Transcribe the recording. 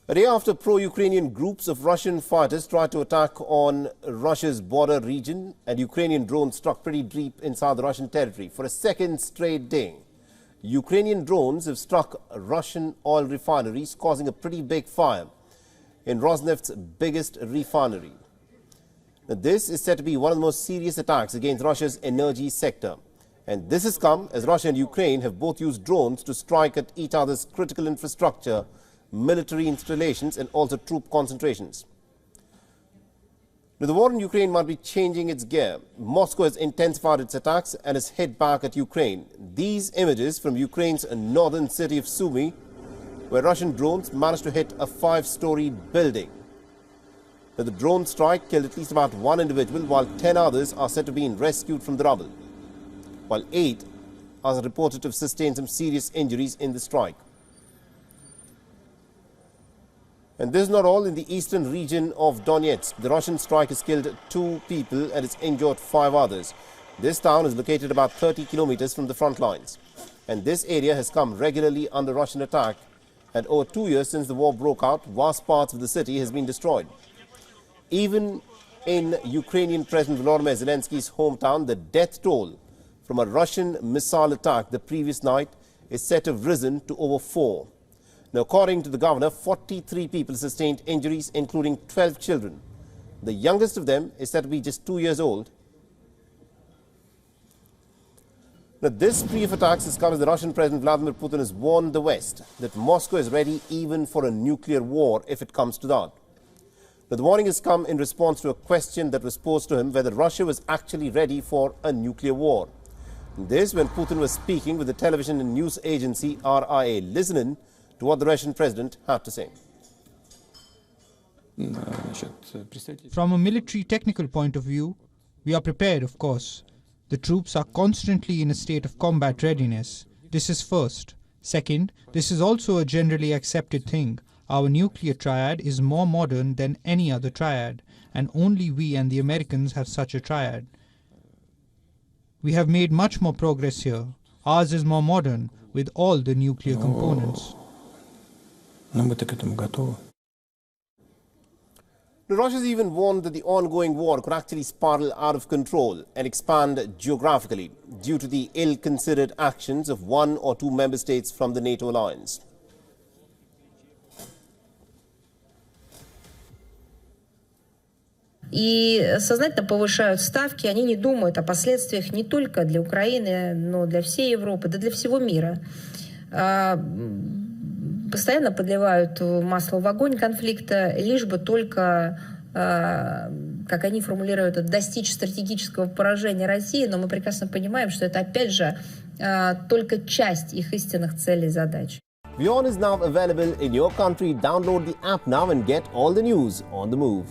A day after pro-Ukrainian groups of Russian fighters tried to attack on Russia's border region and Ukrainian drones struck pretty deep inside the Russian territory for a second straight day, Ukrainian drones have struck Russian oil refineries, causing a pretty big fire in Rosneft's biggest refinery. Now, this is said to be one of the most serious attacks against Russia's energy sector. And this has come as Russia and Ukraine have both used drones to strike at each other's critical infrastructure, military installations and also troop concentrations. Now, the war in Ukraine might be changing its gear. Moscow has intensified its attacks and has hit back at Ukraine. These images from Ukraine's northern city of Sumy, where Russian drones managed to hit a 5-story building. Now, the drone strike killed at least about 1 individual, while 10 others are said to be rescued from the rubble, while 8 are reported to have sustained some serious injuries in the strike. And this is not all. In the eastern region of Donetsk, the Russian strike has killed 2 people and has injured 5 others. This town is located about 30 kilometers from the front lines. And this area has come regularly under Russian attack. And over 2 years since the war broke out, vast parts of the city has been destroyed. Even in Ukrainian President Vladimir Zelensky's hometown, the death toll from a Russian missile attack the previous night is said to have risen to over 4. Now, according to the governor, 43 people sustained injuries, including 12 children. The youngest of them is said to be just 2 years old. Now, this spree of attacks has come as the Russian President Vladimir Putin has warned the West that Moscow is ready even for a nuclear war if it comes to that. Now, the warning has come in response to a question that was posed to him whether Russia was actually ready for a nuclear war. This when Putin was speaking with the television and news agency RIA. Listen in to what the Russian president had to say. From a military technical point of view, we are prepared, of course. The troops are constantly in a state of combat readiness. This is first. Second, this is also a generally accepted thing. Our nuclear triad is more modern than any other triad, and only we and the Americans have such a triad. We have made much more progress here. Ours is more modern, with all the nuclear components. Russia has even warned that the ongoing war could actually spiral out of control and expand geographically due to the ill-considered actions of 1 or 2 member states from the NATO alliance. И сознательно повышают ставки, они не думают о последствиях не только для Украины, но для всей Европы, да для всего мира. Постоянно подливают масло в огонь конфликта, лишь бы только, как они формулируют, достичь стратегического поражения России, но мы прекрасно понимаем, что это опять же только часть их истинных целей и задач. WION is now available in your country. Download the app now and get all the news on the move.